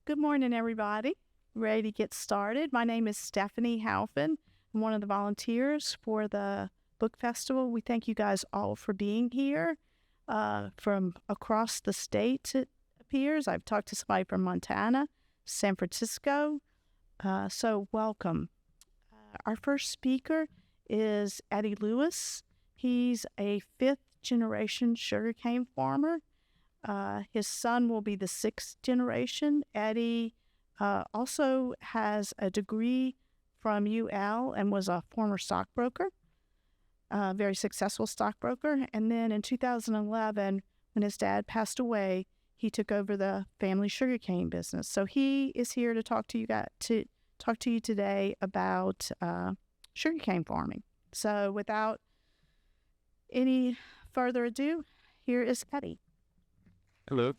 Good morning, everybody. Ready to get started? My name is Stephanie Halfin. I'm one of the volunteers for the book festival. We thank you guys all for being here from across the state, it appears. I've talked to somebody from Montana, San Francisco, so welcome. Our first speaker is Eddie Lewis. He's a fifth-generation sugarcane farmer. His son will be the sixth generation. Eddie also has a degree from UL and was a former stockbroker, very successful stockbroker. And then in 2011, when his dad passed away, he took over the family sugarcane business. So he is here to talk to you today about sugarcane farming. So without any further ado, here is Eddie. Hello.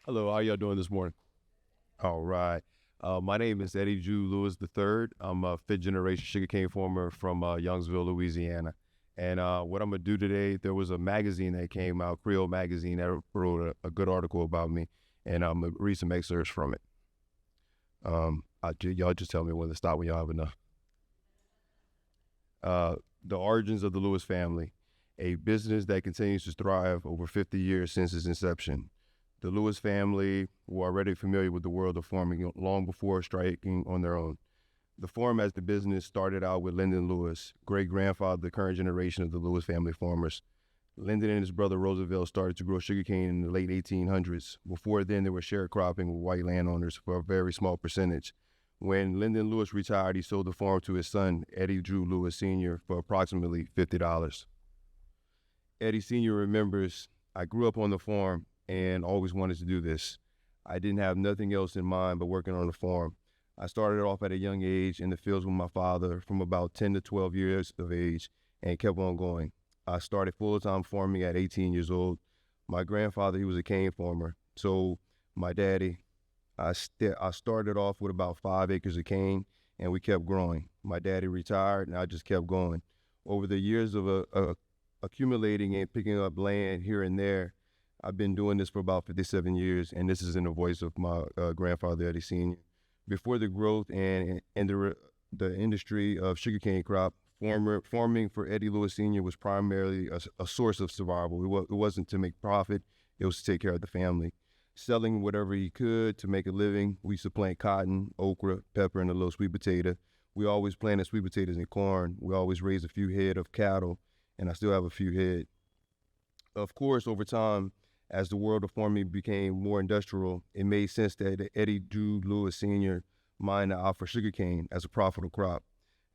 Hello, how y'all doing this morning? All right. My name is Eddie Drew Lewis III. I'm a fifth generation sugarcane farmer from Youngsville, Louisiana. And what I'm gonna do today, there was a magazine that came out, Creole magazine, that wrote a good article about me, and I'm gonna read some excerpts from it. Y'all just tell me when to stop when y'all have enough. The origins of the Lewis family. A business that continues to thrive over 50 years since its inception. The Lewis family were already familiar with the world of farming long before striking on their own. The farm as the business started out with Lyndon Lewis, great-grandfather of the current generation of the Lewis family farmers. Lyndon and his brother Roosevelt started to grow sugarcane in the late 1800s. Before then, they were sharecropping with white landowners for a very small percentage. When Lyndon Lewis retired, he sold the farm to his son, Eddie Drew Lewis Sr., for approximately $50. Eddie Sr. remembers, I grew up on the farm and always wanted to do this. I didn't have nothing else in mind but working on the farm. I started off at a young age in the fields with my father from about 10 to 12 years of age and kept on going. I started full-time farming at 18 years old. My grandfather, he was a cane farmer. So my daddy, I started off with about 5 acres of cane and we kept growing. My daddy retired and I just kept going. Over the years of accumulating and picking up land here and there, I've been doing this for about 57 years, and this is in the voice of my grandfather, Eddie Sr. Before the growth and the industry of sugarcane crop, farming for Eddie Lewis Sr. was primarily a source of survival. It wasn't to make profit, it was to take care of the family. Selling whatever he could to make a living. We used to plant cotton, okra, pepper, and a little sweet potato. We always planted sweet potatoes and corn. We always raised a few head of cattle, and I still have a few head. Of course, over time, as the world of farming became more industrial, it made sense that Eddie Drew Lewis Sr. mined out for sugarcane as a profitable crop.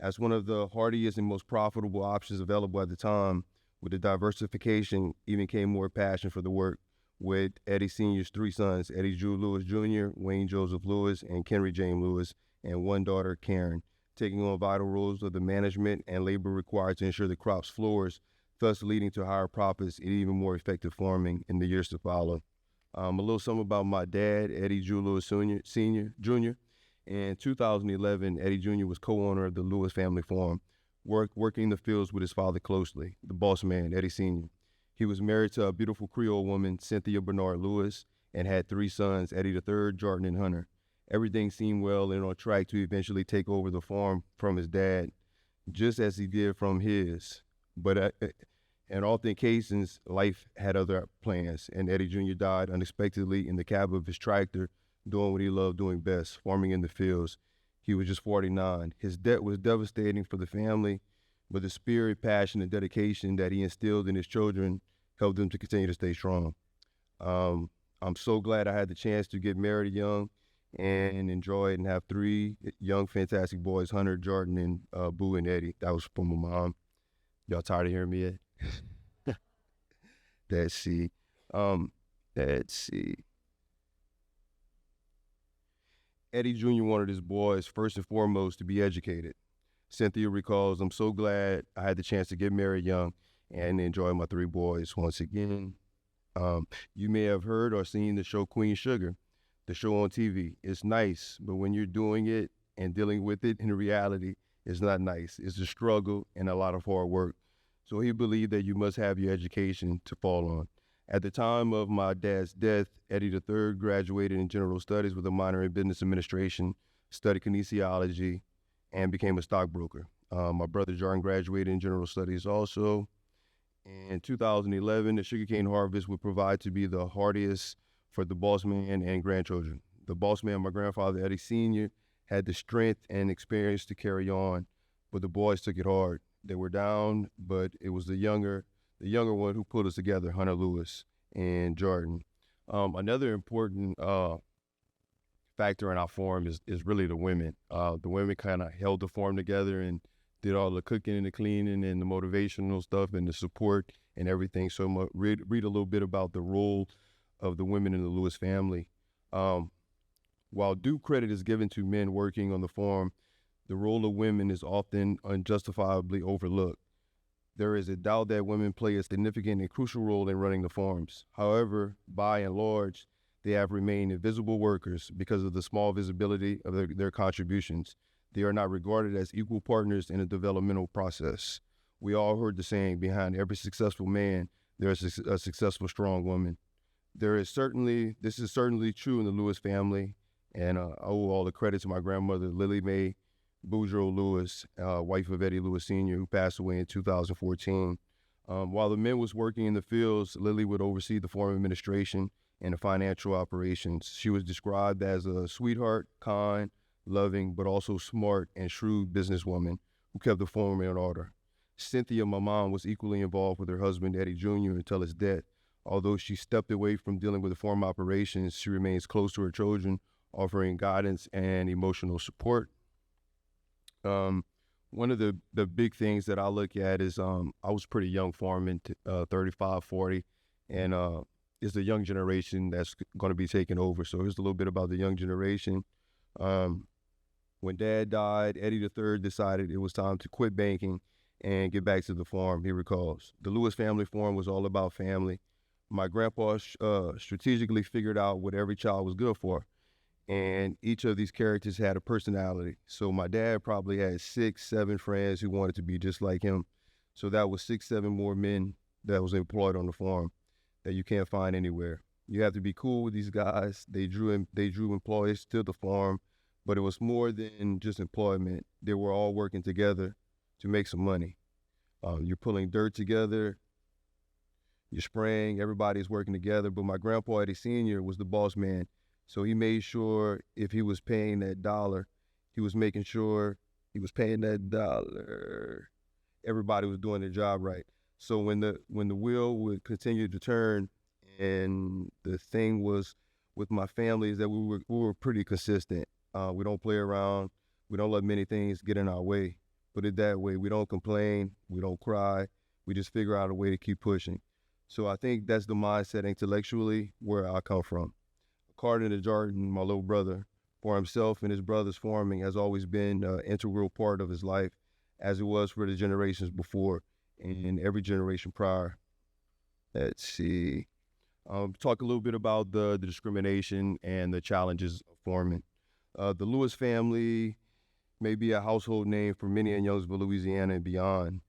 As one of the hardiest and most profitable options available at the time, with the diversification, even came more passion for the work. With Eddie Sr.'s 3 sons, Eddie Drew Lewis Jr., Wayne Joseph Lewis, and Kenry James Lewis, and one daughter, Karen, taking on vital roles of the management and labor required to ensure the crops flourish, thus leading to higher profits and even more effective farming in the years to follow. A little something about my dad, Eddie Drew Lewis Sr. Jr. In 2011, Eddie Jr. was co-owner of the Lewis family farm, working the fields with his father closely, the boss man, Eddie Sr. He was married to a beautiful Creole woman, Cynthia Bernard Lewis, and had 3 sons, Eddie III, Jordan, and Hunter. Everything seemed well and on track to eventually take over the farm from his dad, just as he did from his. But in all occasions, life had other plans, and Eddie Jr. died unexpectedly in the cab of his tractor, doing what he loved doing best, farming in the fields. He was just 49. His death was devastating for the family, but the spirit, passion, and dedication that he instilled in his children helped them to continue to stay strong. I'm so glad I had the chance to get married young and enjoy it and have 3 young, fantastic boys, Hunter, Jordan, and Boo and Eddie. That was from my mom. Y'all tired of hearing me yet? Let's see. Eddie Jr. wanted his boys, first and foremost, to be educated. Cynthia recalls, I'm so glad I had the chance to get married young and enjoy my 3 boys once again. You may have heard or seen the show Queen Sugar, the show on TV. It's nice, but when you're doing it and dealing with it in reality, it's not nice. It's a struggle and a lot of hard work. So he believed that you must have your education to fall on. At the time of my dad's death, Eddie III graduated in general studies with a minor in business administration, studied kinesiology, and became a stockbroker. My brother Jordan graduated in general studies also. In 2011, the sugarcane harvest would provide to be the hardiest for the boss man and grandchildren. The boss man, my grandfather Eddie Sr., had the strength and experience to carry on, but the boys took it hard. They were down, but it was the younger one who pulled us together, Hunter Lewis and Jordan. Another important factor in our farm is really the women. The women kind of held the farm together and did all the cooking and the cleaning and the motivational stuff and the support and everything. So read a little bit about the role of the women in the Lewis family. While due credit is given to men working on the farm, the role of women is often unjustifiably overlooked. There is a doubt that women play a significant and crucial role in running the farms. However, by and large, they have remained invisible workers because of the small visibility of their contributions. They are not regarded as equal partners in a developmental process. We all heard the saying, behind every successful man, there is a successful, strong woman. This is certainly true in the Lewis family, and I owe all the credit to my grandmother, Lily Mae Boudreaux Lewis, wife of Eddie Lewis Sr., who passed away in 2014. While the men was working in the fields, Lily would oversee the farm administration and the financial operations. She was described as a sweetheart, kind, loving, but also smart and shrewd businesswoman who kept the farm in order. Cynthia, my mom, was equally involved with her husband, Eddie Jr., until his death. Although she stepped away from dealing with the farm operations, she remains close to her children, offering guidance and emotional support. One of the big things that I look at is I was pretty young farming, 35, 40, and it's the young generation that's going to be taking over. So here's a little bit about the young generation. When Dad died, Eddie III decided it was time to quit banking and get back to the farm, he recalls. The Lewis family farm was all about family. My grandpa strategically figured out what every child was good for, and each of these characters had a personality. So my dad probably had 6, 7 friends who wanted to be just like him. So that was 6, 7 more men that was employed on the farm that you can't find anywhere. You have to be cool with these guys. They drew employees to the farm, but it was more than just employment. They were all working together to make some money. You're pulling dirt together, you're spraying, everybody's working together. But my grandpa Eddie Sr. was the boss man. So he made sure if he was paying that dollar, he was making sure he was paying that dollar. Everybody was doing their job right. So when the wheel would continue to turn, and the thing was with my family is that we were pretty consistent. We don't play around. We don't let many things get in our way. Put it that way. We don't complain. We don't cry. We just figure out a way to keep pushing. So I think that's the mindset intellectually where I come from. According to Jordan, my little brother, for himself and his brothers, farming has always been an integral part of his life, as it was for the generations before and every generation prior. Let's see. Talk a little bit about the discrimination and the challenges of farming. The Lewis family may be a household name for many in Youngsville, Louisiana and beyond,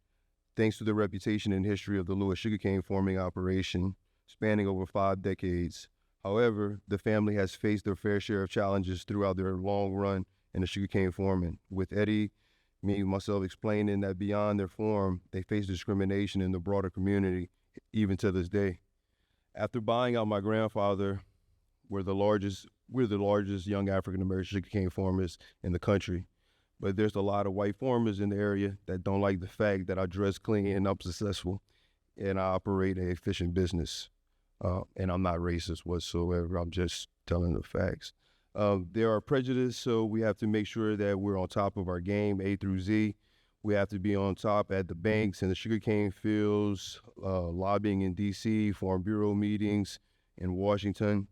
thanks to the reputation and history of the Lewis sugarcane farming operation spanning over 5 decades. However, the family has faced their fair share of challenges throughout their long run in the sugarcane farming. With Eddie, myself explaining that beyond their farm, they face discrimination in the broader community, even to this day. After buying out my grandfather, we're the largest young African-American sugarcane farmers in the country. But there's a lot of white farmers in the area that don't like the fact that I dress clean and I'm successful and I operate an efficient business. And I'm not racist whatsoever. I'm just telling the facts. There are prejudices, so we have to make sure that we're on top of our game, A through Z. We have to be on top at the banks and the sugarcane fields, lobbying in D.C., Farm Bureau meetings in Washington.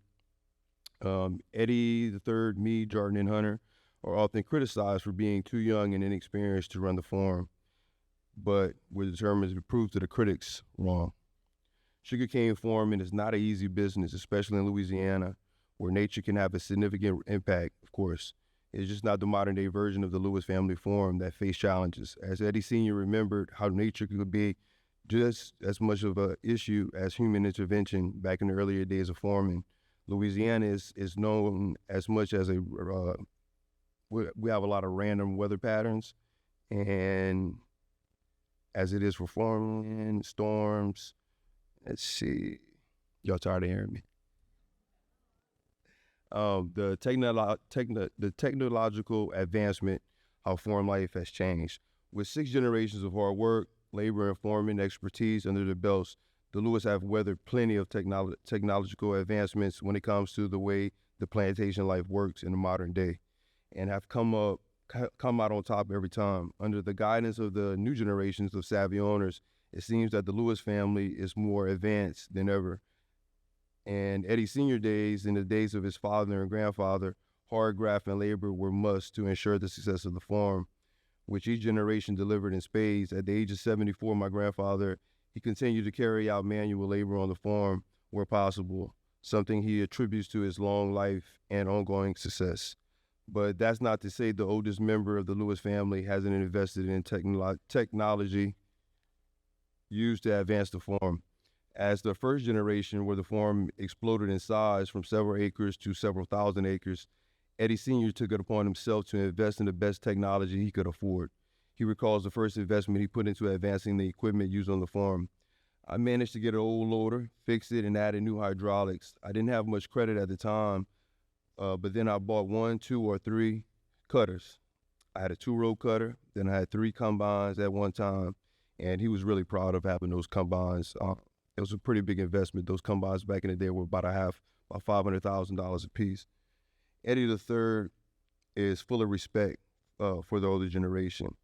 Eddie III, me, Jordan, and Hunter are often criticized for being too young and inexperienced to run the farm, but we're determined to prove to the critics wrong. Sugarcane farming is not an easy business, especially in Louisiana, where nature can have a significant impact, of course. It's just not the modern-day version of the Lewis family farm that faced challenges. As Eddie Sr. remembered how nature could be just as much of an issue as human intervention back in the earlier days of farming. Louisiana is known as much as we have a lot of random weather patterns, and as it is for farming, storms. Let's see, y'all tired of hearing me? The technological advancement, how farm life has changed. With 6 generations of hard work, labor, and farming expertise under their belts, the Lewis have weathered plenty of technological advancements when it comes to the way the plantation life works in the modern day, and have come out on top every time. Under the guidance of the new generations of savvy owners, it seems that the Lewis family is more advanced than ever. And Eddie Sr. days, in the days of his father and grandfather, hard graft and labor were must to ensure the success of the farm, which each generation delivered in spades. At the age of 74, my grandfather, he continued to carry out manual labor on the farm where possible, something he attributes to his long life and ongoing success. But that's not to say the oldest member of the Lewis family hasn't invested in technology used to advance the farm. As the first generation, where the farm exploded in size from several acres to several thousand acres, Eddie Sr. took it upon himself to invest in the best technology he could afford. He recalls the first investment he put into advancing the equipment used on the farm. I managed to get an old loader, fix it, and added new hydraulics. I didn't have much credit at the time, but then I bought 1, 2, or 3 cutters. I had a 2-row cutter, then I had 3 combines at one time, and he was really proud of having those combines. It was a pretty big investment. Those combines back in the day were about $500,000 a piece. Eddie III is full of respect for the older generation.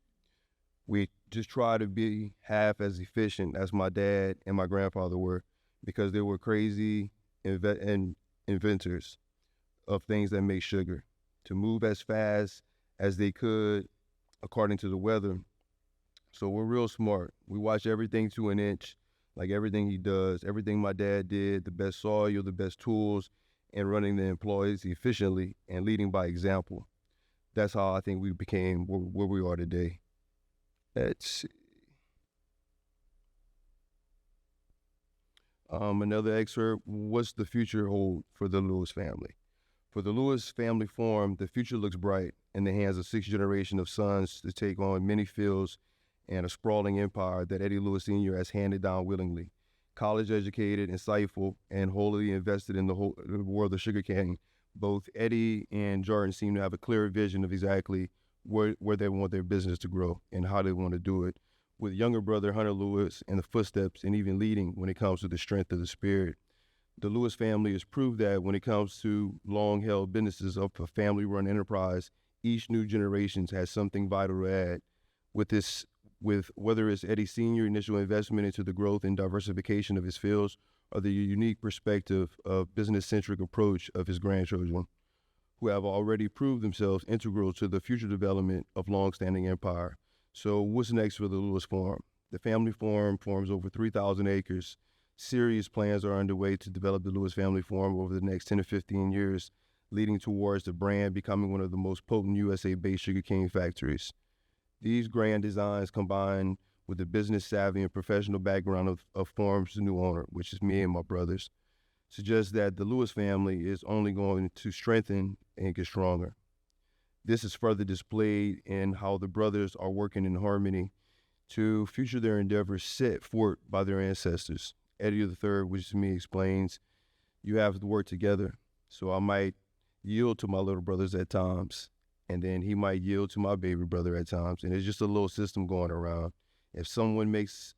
We just try to be half as efficient as my dad and my grandfather were, because they were crazy inventors of things that make sugar, to move as fast as they could according to the weather. So we're real smart. We watch everything to an inch, like everything he does, everything my dad did, the best soil, the best tools, and running the employees efficiently and leading by example. That's how I think we became where we are today. Let's see. Another excerpt, what's the future hold for the Lewis family? For the Lewis family farm, the future looks bright in the hands of 6 generations of sons to take on many fields and a sprawling empire that Eddie Lewis Sr. has handed down willingly. College educated, insightful, and wholly invested in the world of sugarcane, both Eddie and Jordan seem to have a clear vision of exactly where they want their business to grow and how they want to do it, with younger brother Hunter Lewis in the footsteps and even leading when it comes to the strength of the spirit. The Lewis family has proved that when it comes to long-held businesses of a family-run enterprise, each new generation has something vital to add. With whether it's Eddie Sr. initial investment into the growth and diversification of his fields, or the unique perspective of business-centric approach of his grandchildren, who have already proved themselves integral to the future development of long-standing empire. So what's next for the Lewis farm? The family farm forms over 3,000 acres. Serious plans are underway to develop the Lewis family farm over the next 10 to 15 years, leading towards the brand becoming one of the most potent USA-based sugarcane factories. These grand designs, combined with the business savvy and professional background of farm's new owner, which is me and my brothers, suggests that the Lewis family is only going to strengthen and get stronger. This is further displayed in how the brothers are working in harmony to future their endeavors set forth by their ancestors. Eddie III, which is me, explains, you have to work together. So I might yield to my little brothers at times, and then he might yield to my baby brother at times. And it's just a little system going around. If something makes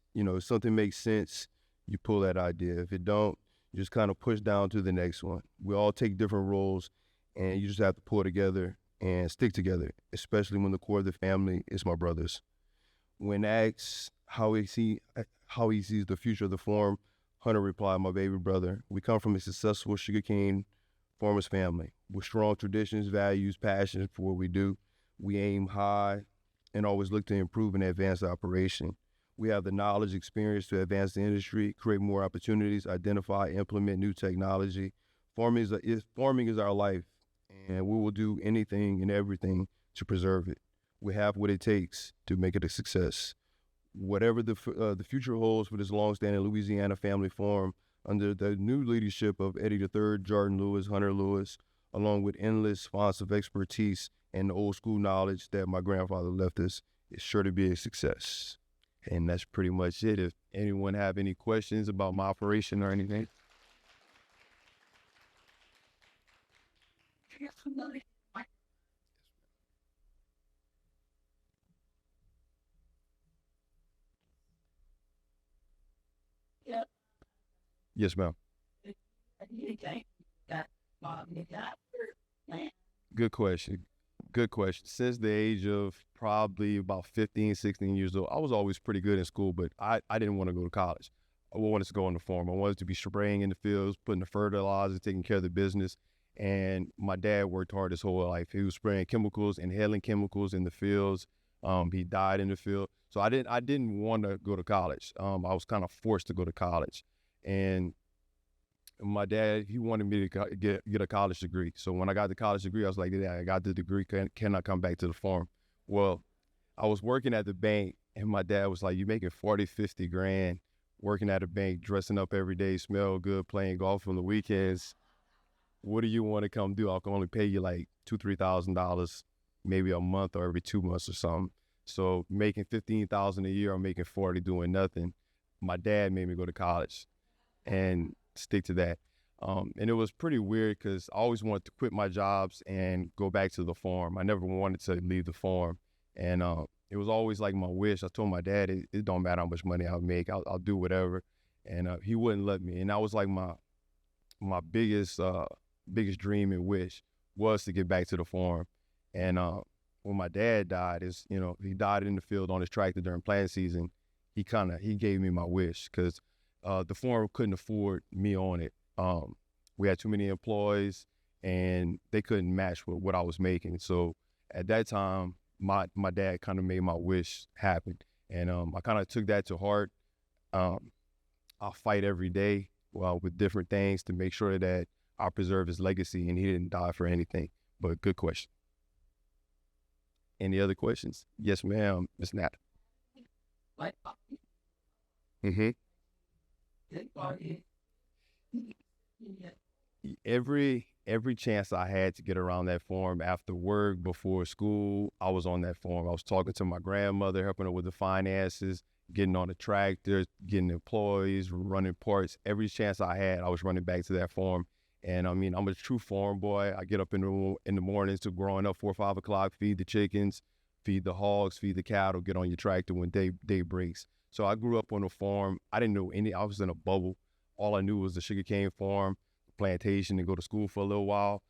sense, you pull that idea. If it don't, you just kind of push down to the next one. We all take different roles, and you just have to pull together and stick together, especially when the core of the family is my brothers. When asked how he sees the future of the farm, Hunter replied, my baby brother, we come from a successful sugarcane farmer's family with strong traditions, values, passion for what we do. We aim high and always look to improve and advance the operation. We have the knowledge, experience to advance the industry, create more opportunities, identify, implement new technology. Farming is our life, and we will do anything and everything to preserve it. We have what it takes to make it a success. whatever the future holds for this longstanding Louisiana family farm under the new leadership of Eddie III, Jordan Lewis, Hunter Lewis, along with endless fonts of expertise and the old school knowledge that my grandfather left us, is sure to be a success. And that's pretty much it. If anyone have any questions about my operation or anything. Yes, ma'am. Good question. Good question. Since the age of probably about 15, 16 years old, I was always pretty good in school, but I didn't want to go to college. I wanted to go on the farm. I wanted to be spraying in the fields, putting the fertilizer, taking care of the business. And my dad worked hard his whole life. He was spraying chemicals, inhaling chemicals in the fields. He died in the field. So I didn't want to go to college. I was kind of forced to go to college. And my dad, he wanted me to get a college degree. So when I got the college degree, I was like, yeah, I got the degree. Can I come back to the farm? Well, I was working at the bank, and my dad was like, you making 40, 50 grand working at a bank, dressing up every day, smell good, playing golf on the weekends. What do you want to come do? I can only pay you like $2,000, $3,000, maybe a month or every 2 months or something. So making $15,000 a year or making 40 doing nothing. My dad made me go to college and stick to that. And it was pretty weird because I always wanted to quit my jobs and go back to the farm. I never wanted to leave the farm. And it was always like my wish. I told my dad, it don't matter how much money I make, I'll do whatever. And he wouldn't let me. And that was like my biggest dream and wish was to get back to the farm. And when my dad died, he died in the field on his tractor during planting season. He gave me my wish because the farm couldn't afford me on it. We had too many employees and they couldn't match what I was making. So at that time, my dad kind of made my wish happen. And I kind of took that to heart. I fight every day with different things to make sure that I preserve his legacy and he didn't die for anything. But good question. Any other questions? Yes, ma'am, Ms. Nat. Mm-hmm. Every chance I had to get around that farm after work, before school, I was on that farm. I was talking to my grandmother, helping her with the finances, getting on the tractor, getting employees, running parts. Every chance I had, I was running back to that farm. And I mean, I'm a true farm boy. I get up in the mornings to growing up 4 or 5 o'clock, feed the chickens, feed the hogs, feed the cattle, get on your tractor when day breaks. So I grew up on a farm. I didn't know I was in a bubble. All I knew was the sugarcane farm, plantation, and go to school for a little while.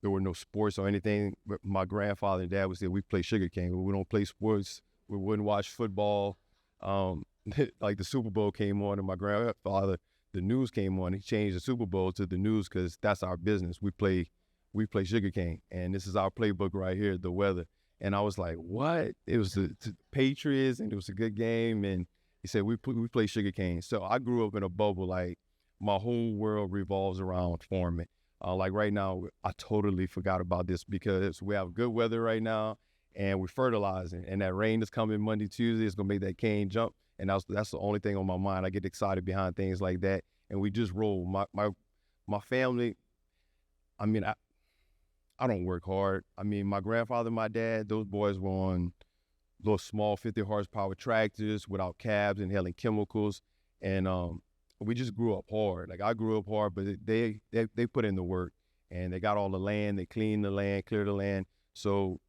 There were no sports or anything. But my grandfather and dad would say, we play sugarcane. We don't play sports. We wouldn't watch football. Like the Super Bowl came on and my grandfather, the news came on. He changed the Super Bowl to the news because that's our business. We play sugarcane. And this is our playbook right here, the weather. And I was like, what? It was the Patriots and it was a good game. And he said, we play sugarcane. So I grew up in a bubble. Like my whole world revolves around farming. Like right now, I totally forgot about this because we have good weather right now and we're fertilizing, and that rain is coming Monday, Tuesday. It's gonna make that cane jump, and that's the only thing on my mind. I get excited behind things like that, and we just roll. My family. I mean, I don't work hard. I mean, my grandfather, my dad, those boys were on little small 50 horsepower tractors without cabs, inhaling chemicals, and we just grew up hard. Like I grew up hard, but they put in the work, and they got all the land. They cleaned the land, cleared the land. So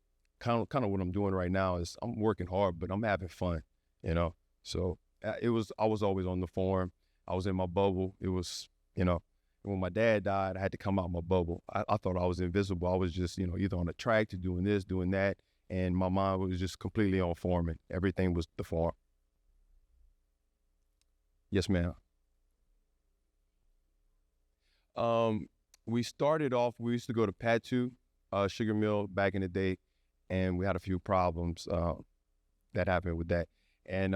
kind of what I'm doing right now is I'm working hard, but I'm having fun, you know. So I was always on the farm. I was in my bubble. It was, when my dad died, I had to come out my bubble. I thought I was invisible. I was just, either on a tractor doing this, doing that, and my mind was just completely on farming. Everything was the farm. Yes, ma'am. We started off, we used to go to Patu sugar mill back in the day, and we had a few problems that happened with that. And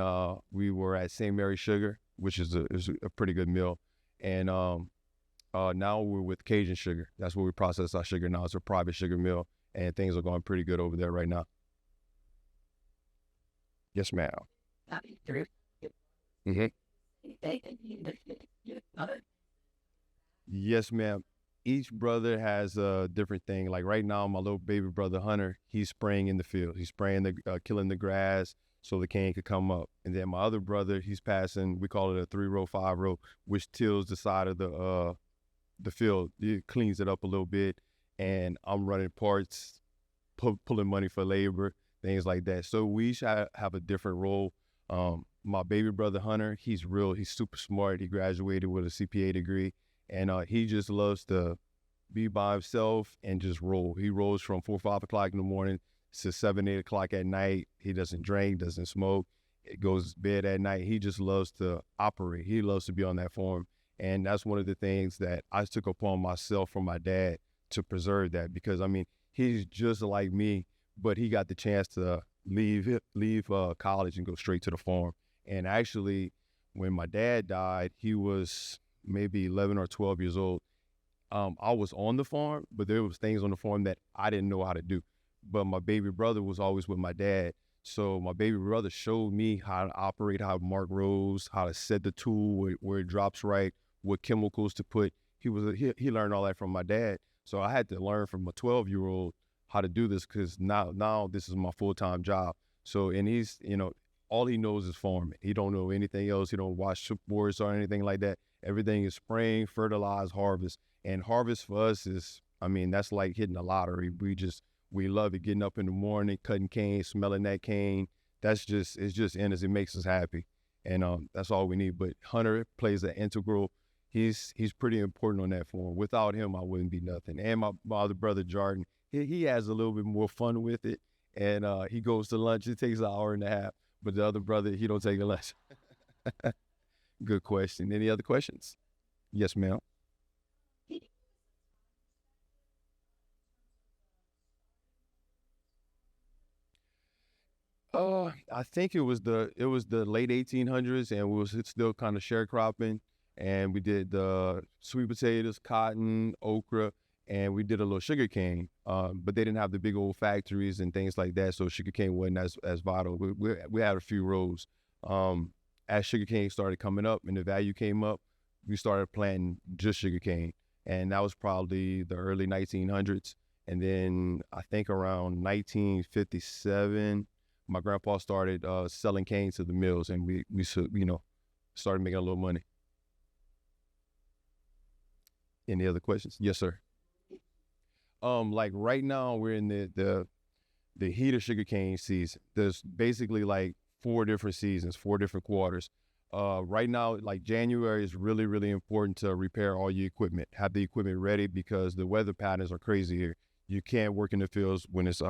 we were at St. Mary Sugar, which is a pretty good mill. And now we're with Cajun Sugar. That's where we process our sugar now. It's a private sugar mill, and things are going pretty good over there right now. Yes, ma'am. Mhm. Yes, ma'am. Each brother has a different thing. Like right now, my little baby brother Hunter, he's spraying in the field. He's spraying killing the grass so the cane could come up. And then my other brother, he's passing. We call it a 3-row, 5-row, which tills the side of the field. It cleans it up a little bit. And I'm running parts, pulling money for labor, things like that. So we each have a different role. My baby brother Hunter, he's super smart. He graduated with a CPA degree, and he just loves to be by himself and just roll. He rolls from 4 or 5 o'clock in the morning to 7, 8 o'clock at night. He doesn't drink, doesn't smoke. It goes to bed at night. He just loves to operate. He loves to be on that farm. And that's one of the things that I took upon myself from my dad to preserve that, because I mean, he's just like me, but he got the chance to leave college and go straight to the farm. And actually, when my dad died, he was maybe 11 or 12 years old. I was on the farm, but there was things on the farm that I didn't know how to do. But my baby brother was always with my dad. So my baby brother showed me how to operate, how to mark rows, how to set the tool where it drops right, what chemicals to put. He learned all that from my dad. So I had to learn from a 12-year-old how to do this, because now this is my full-time job. So, and he's, all he knows is farming. He don't know anything else. He don't watch sports or anything like that. Everything is spraying, fertilize, harvest. And harvest for us is, I mean, that's like hitting the lottery. We love it, getting up in the morning, cutting cane, smelling that cane. It's just in us. It makes us happy. And that's all we need. But Hunter plays an integral. He's pretty important on that farm. Without him, I wouldn't be nothing. And my other brother, Jordan, he has a little bit more fun with it. And he goes to lunch. It takes an hour and a half. But the other brother, he don't take a lunch. Good question. Any other questions? Yes, ma'am. I think it was the late 1800s, and we was still kind of sharecropping, and we did the sweet potatoes, cotton, okra, and we did a little sugarcane. But they didn't have the big old factories and things like that, so sugarcane wasn't as vital. We had a few rows. As sugarcane started coming up and the value came up, we started planting just sugarcane, and that was probably the early 1900s. And then I think around 1957, my grandpa started selling cane to the mills, and started making a little money. Any other questions? Yes, sir. Like right now we're in the heat of sugarcane season. There's basically like 4 different seasons, 4 different quarters. Right now, like January is really, really important to repair all your equipment. Have the equipment ready, because the weather patterns are crazy here. You can't work in the fields when it's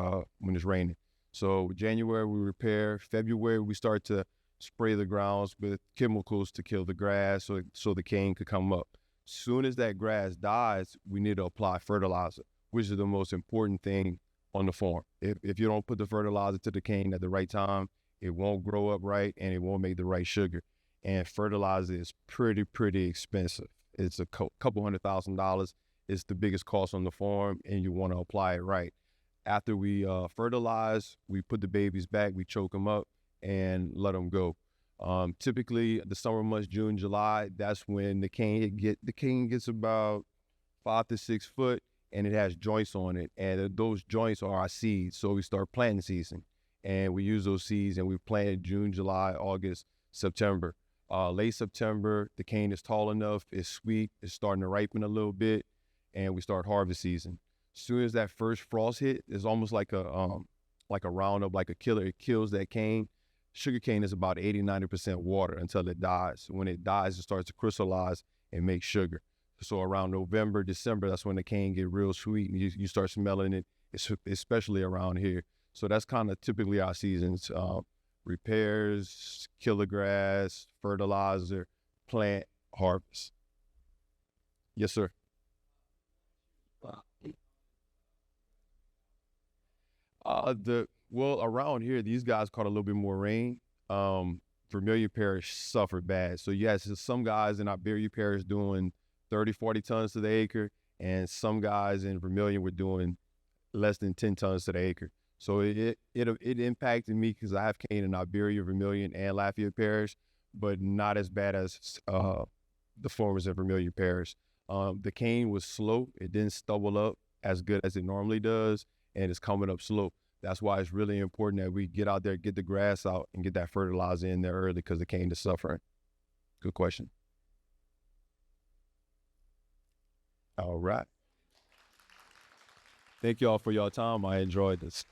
raining. So January we repair. February we start to spray the grounds with chemicals to kill the grass, so the cane could come up. Soon as that grass dies, we need to apply fertilizer, which is the most important thing on the farm. If you don't put the fertilizer to the cane at the right time, it won't grow up right and it won't make the right sugar. And fertilizer is pretty expensive. It's a couple $100,000. It's the biggest cost on the farm, and you want to apply it right. After we fertilize, we put the babies back, we choke them up, and let them go. Typically, the summer months, June, July, that's when the cane gets about 5 to 6 foot, and it has joints on it, and those joints are our seeds. So we start planting season, and we use those seeds, and we plant June, July, August, September. Late September, the cane is tall enough, it's sweet, it's starting to ripen a little bit, and we start harvest season. As soon as that first frost hit, it's almost like a roundup, like a killer. It kills that cane. Sugarcane is about 80-90% water until it dies. When it dies, it starts to crystallize and make sugar. So around November, December, that's when the cane get real sweet, and you start smelling it, especially around here. So that's kind of typically our seasons. Repairs, kill the grass, fertilizer, plant, harvest. Yes, sir. Around here, these guys caught a little bit more rain. Vermilion Parish suffered bad. So yes, there's some guys in Iberia Parish doing 30, 40 tons to the acre, and some guys in Vermilion were doing less than 10 tons to the acre. So it impacted me because I have cane in Iberia, Vermilion, and Lafayette Parish, but not as bad as the Florence and Vermilion Parish. The cane was slow. It didn't stubble up as good as it normally does, and it's coming up slow. That's why it's really important that we get out there, get the grass out, and get that fertilizer in there early because the cane is suffering. Good question. All right. Thank you all for your time. I enjoyed this.